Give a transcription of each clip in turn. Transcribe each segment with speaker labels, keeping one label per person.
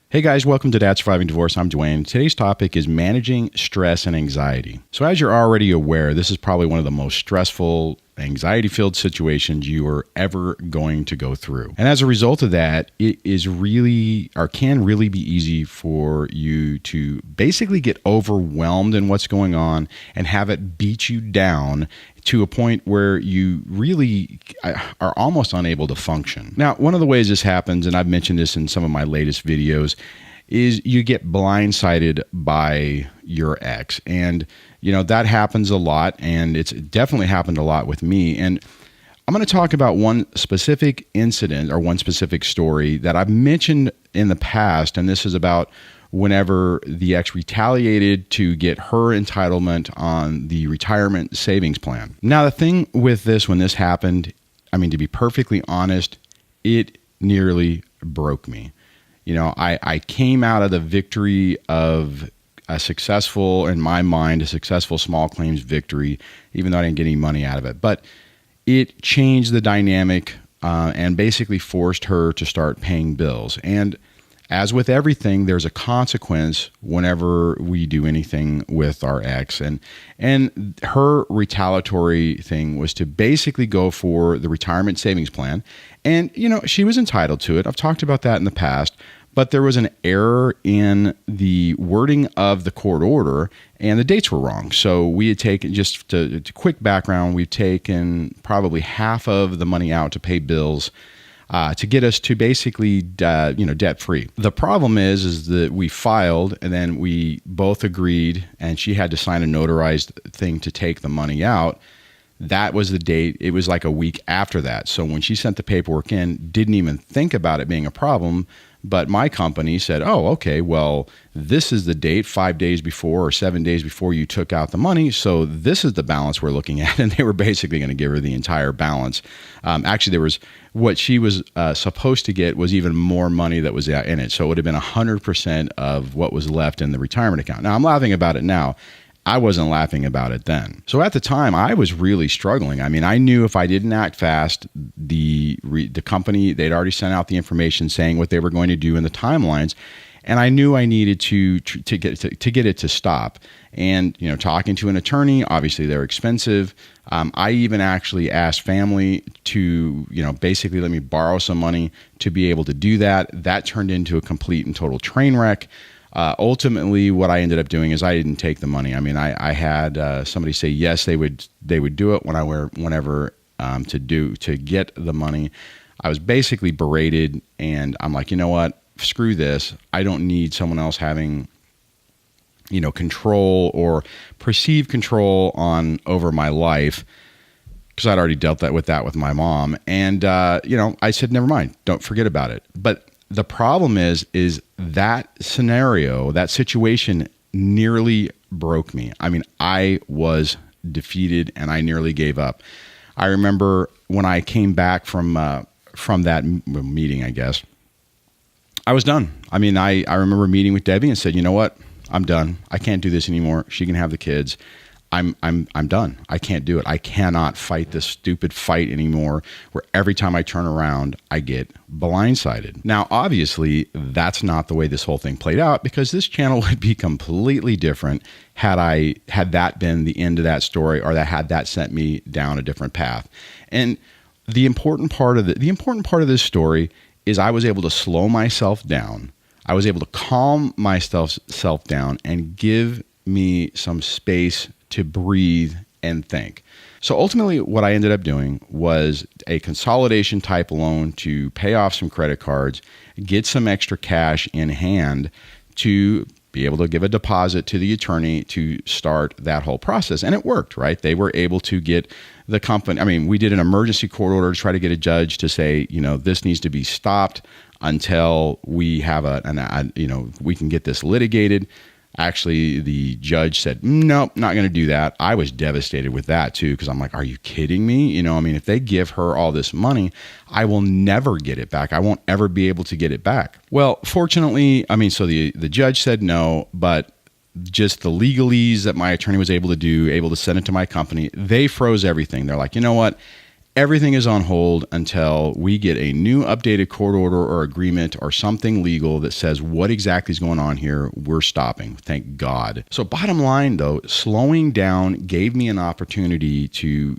Speaker 1: Hey guys, welcome to Dad Surviving Divorce. I'm Dwayne. Today's topic is managing stress and anxiety. So as you're already aware, this is probably one of the most stressful, anxiety-filled situations you are ever going to go through. And as a result of that, it is really, or can really be easy for you to basically get overwhelmed in what's going on and have it beat you down to a point where you really are almost unable to function. Now, one of the ways this happens, and I've mentioned this in some of my latest videos, is you get blindsided by your ex. And, you know, that happens a lot, and it's definitely happened a lot with me. And I'm going to talk about one specific incident or one specific story that I've mentioned in the past, and this is about whenever the ex retaliated to get her entitlement on the retirement savings plan. Now, the thing with this, when this happened, I mean, to be perfectly honest, it nearly broke me. You know, I came out of the victory of a successful, in my mind, a successful small claims victory, even though I didn't get any money out of it. But it changed the dynamic and basically forced her to start paying bills. And as with everything, there's a consequence whenever we do anything with our ex. And her retaliatory thing was to basically go for the retirement savings plan. And, you know, she was entitled to it. I've talked about that in the past. But there was an error in the wording of the court order, and the dates were wrong. So we had taken, just to quick background, we've taken probably half of the money out to pay bills to get us to basically, debt free. The problem is that we filed, and then we both agreed, and she had to sign a notarized thing to take the money out. That was the date. It was like a week after that. So when she sent the paperwork in, didn't even think about it being a problem. But my company said, oh, okay, well, this is the date 5 days before or 7 days before you took out the money. So this is the balance we're looking at. And they were basically going to give her the entire balance. Actually, there was what she was supposed to get was even more money that was in it. So it would have been 100% of what was left in the retirement account. Now, I'm laughing about it now. I wasn't laughing about it then. So at the time, I was really struggling. I mean, I knew if I didn't act fast, the company, they'd already sent out the information saying what they were going to do in the timelines. And I knew I needed to get it to stop. And, you know, talking to an attorney, obviously they're expensive. I even actually asked family to, you know, basically let me borrow some money to be able to do that. That turned into a complete and total train wreck. Ultimately, what I ended up doing is I didn't take the money. I mean, I had somebody say yes, they would do it whenever to get the money. I was basically berated, and I'm like, you know what? Screw this. I don't need someone else having, you know, control or perceived control over my life, because I'd already dealt with my mom. And I said, never mind. Don't forget about it. But the problem is that scenario, that situation nearly broke me. I mean, I was defeated and I nearly gave up. I remember when I came back from that meeting, I guess, I was done. I mean, I remember meeting with Debbie and said, you know what? I'm done. I can't do this anymore. She can have the kids. I'm done. I can't do it. I cannot fight this stupid fight anymore where every time I turn around, I get blindsided. Now, obviously, that's not the way this whole thing played out, because this channel would be completely different had that been the end of that story, or had that sent me down a different path. And the important part of this story is I was able to slow myself down. I was able to calm myself down and give me some space to breathe and think. So ultimately, what I ended up doing was a consolidation type loan to pay off some credit cards, get some extra cash in hand to be able to give a deposit to the attorney to start that whole process. And it worked, right? They were able to get the company. I mean, we did an emergency court order to try to get a judge to say, you know, this needs to be stopped until we have we can get this litigated. Actually, the judge said, nope, not going to do that. I was devastated with that too, because I'm like, are you kidding me? You know, I mean, if they give her all this money, I will never get it back. I won't ever be able to get it back. Well, fortunately, I mean, so the judge said no, but just the legalese that my attorney was able to send it to my company, they froze everything. They're like, you know what? everything is on hold until we get a new updated court order or agreement or something legal that says what exactly is going on here. We're stopping. Thank God. So bottom line though, slowing down gave me an opportunity to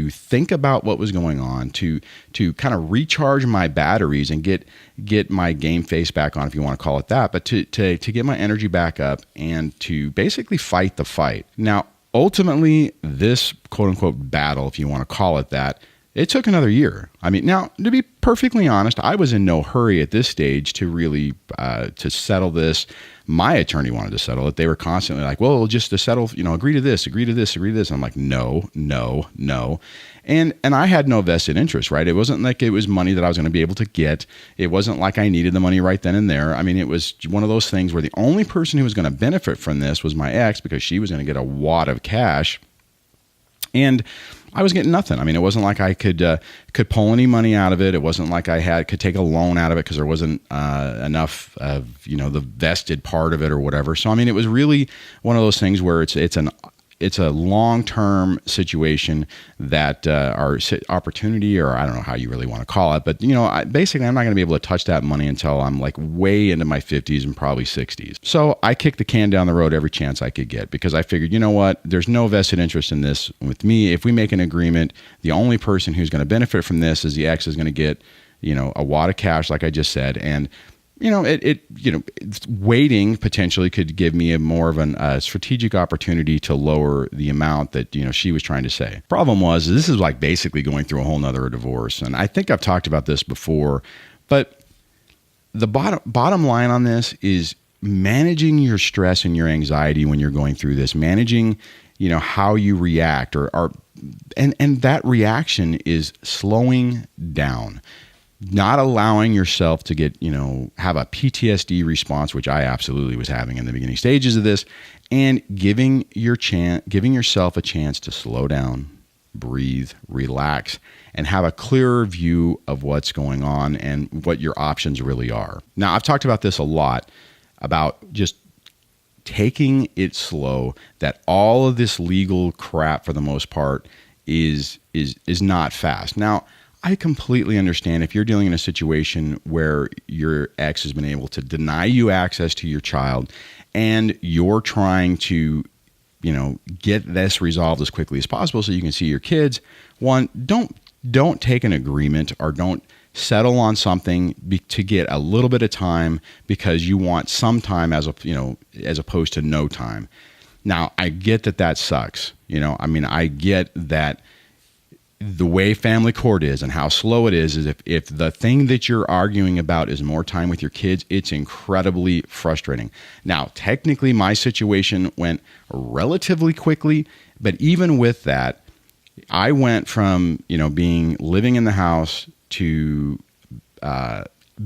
Speaker 1: think about what was going on, to kind of recharge my batteries and get my game face back on, if you want to call it that, but to get my energy back up and to basically fight the fight. Now, ultimately, this quote unquote battle, if you want to call it that, it took another year. I mean, now, to be perfectly honest, I was in no hurry at this stage to really to settle this. My attorney wanted to settle it. They were constantly like, well, just to settle, agree to this, agree to this, agree to this. I'm like, no. And I had no vested interest, right? It wasn't like it was money that I was going to be able to get. It wasn't like I needed the money right then and there. I mean, it was one of those things where the only person who was going to benefit from this was my ex, because she was going to get a wad of cash. And I was getting nothing. I mean, it wasn't like I could pull any money out of it. It wasn't like I could take a loan out of it because there wasn't enough of the vested part of it or whatever. So I mean, it was really one of those things where it's a long-term situation that our opportunity, or I don't know how you really want to call it, but basically I'm not going to be able to touch that money until I'm like way into my 50s and probably 60s. So I kicked the can down the road every chance I could get, because I figured, you know what, there's no vested interest in this with me. If we make an agreement, the only person who's going to benefit from this is the ex is going to get, a wad of cash, like I just said, and waiting potentially could give me more of a strategic opportunity to lower the amount that, she was trying to say. Problem was, this is like basically going through a whole nother divorce. And I think I've talked about this before, but the bottom line on this is managing your stress and your anxiety when you're going through this, managing, how you react and that reaction is slowing down. Not allowing yourself to get, have a PTSD response, which I absolutely was having in the beginning stages of this, and giving yourself a chance to slow down, breathe, relax, and have a clearer view of what's going on and what your options really are. Now, I've talked about this a lot, about just taking it slow, that all of this legal crap for the most part is not fast. Now, I completely understand if you're dealing in a situation where your ex has been able to deny you access to your child and you're trying to, get this resolved as quickly as possible so you can see your kids. One, don't take an agreement or don't settle on something to get a little bit of time because you want some time as opposed to no time. Now, I get that sucks. I get that the way family court is and how slow it is if the thing that you're arguing about is more time with your kids, it's incredibly frustrating. Now, technically, my situation went relatively quickly, but even with that, I went from, living in the house to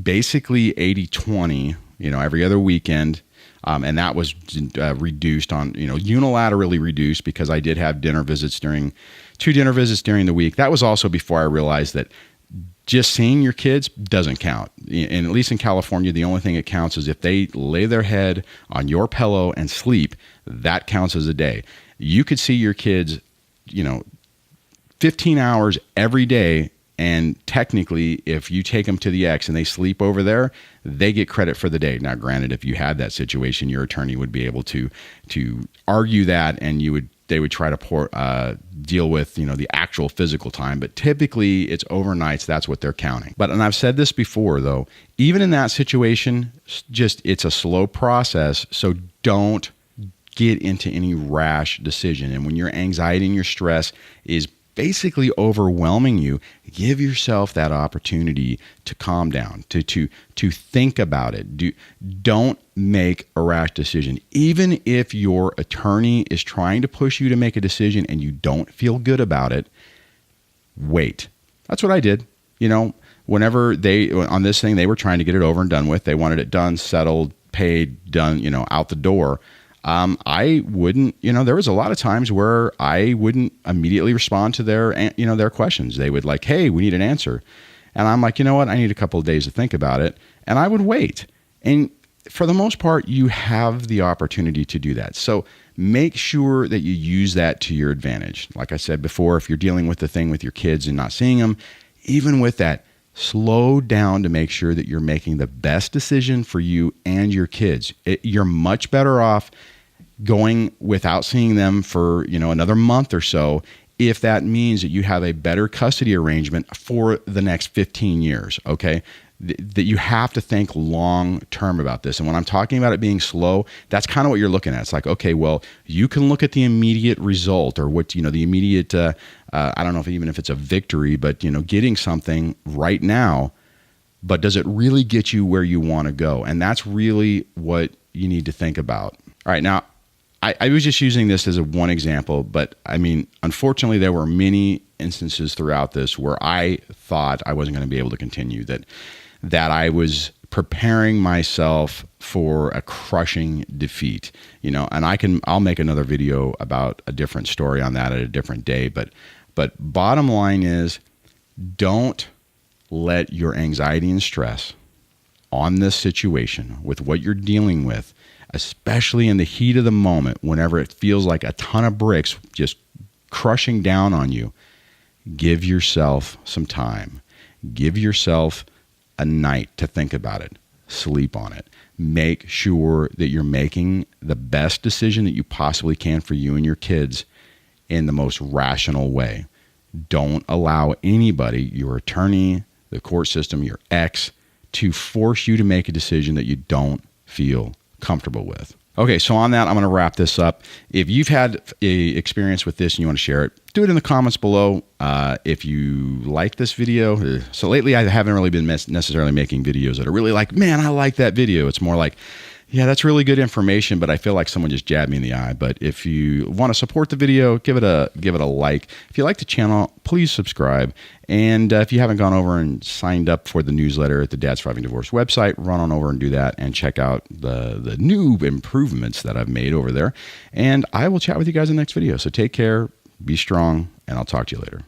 Speaker 1: basically 80-20, every other weekend. And that was reduced on, unilaterally reduced because I did have two dinner visits during the week. That was also before I realized that just seeing your kids doesn't count. And at least in California, the only thing that counts is if they lay their head on your pillow and sleep, that counts as a day. You could see your kids, 15 hours every day. And technically, if you take them to the ex and they sleep over there, they get credit for the day. Now, granted, if you had that situation, your attorney would be able to argue that, and they would try to deal with the actual physical time. But typically, it's overnights. That's what they're counting. And I've said this before, though, even in that situation, it's a slow process. So don't get into any rash decision. And when your anxiety and your stress is basically overwhelming you, give yourself that opportunity to calm down, to think about it. Don't make a rash decision. Even if your attorney is trying to push you to make a decision and you don't feel good about it, wait. That's what I did. Whenever on this thing, they were trying to get it over and done with. They wanted it done, settled, paid, done, out the door. I wouldn't, there was a lot of times where I wouldn't immediately respond to their questions. They would like, hey, we need an answer. And I'm like, you know what? I need a couple of days to think about it. And I would wait. And for the most part, you have the opportunity to do that. So make sure that you use that to your advantage. Like I said before, if you're dealing with the thing with your kids and not seeing them, even with that, slow down to make sure that you're making the best decision for you and your kids. You're much better off going without seeing them for, another month or so, if that means that you have a better custody arrangement for the next 15 years, okay? That you have to think long term about this. And when I'm talking about it being slow, that's kind of what you're looking at. It's like, okay, well, you can look at the immediate result or what, the immediate, I don't know even if it's a victory, but, getting something right now, but does it really get you where you want to go? And that's really what you need to think about. All right, now, I was just using this as one example, but I mean, unfortunately, there were many instances throughout this where I thought I wasn't going to be able to continue, that I was preparing myself for a crushing defeat, and I'll make another video about a different story on that at a different day. But bottom line is, don't let your anxiety and stress on this situation with what you're dealing with, especially in the heat of the moment, whenever it feels like a ton of bricks just crushing down on you, give yourself some time. Give yourself a night to think about it. Sleep on it. Make sure that you're making the best decision that you possibly can for you and your kids in the most rational way. Don't allow anybody, your attorney, the court system, your ex, to force you to make a decision that you don't feel comfortable with. Okay, so on that, I'm going to wrap this up. If you've had a experience with this and you want to share it, do it in the comments below. If you like this video, so lately I haven't really been necessarily making videos that are really like, man, I like that video. It's more like, yeah, that's really good information, but I feel like someone just jabbed me in the eye. But if you want to support the video, give it a like. If you like the channel, please subscribe. And if you haven't gone over and signed up for the newsletter at the Dad's Thriving Divorce website, run on over and do that and check out the new improvements that I've made over there. And I will chat with you guys in the next video. So take care, be strong, and I'll talk to you later.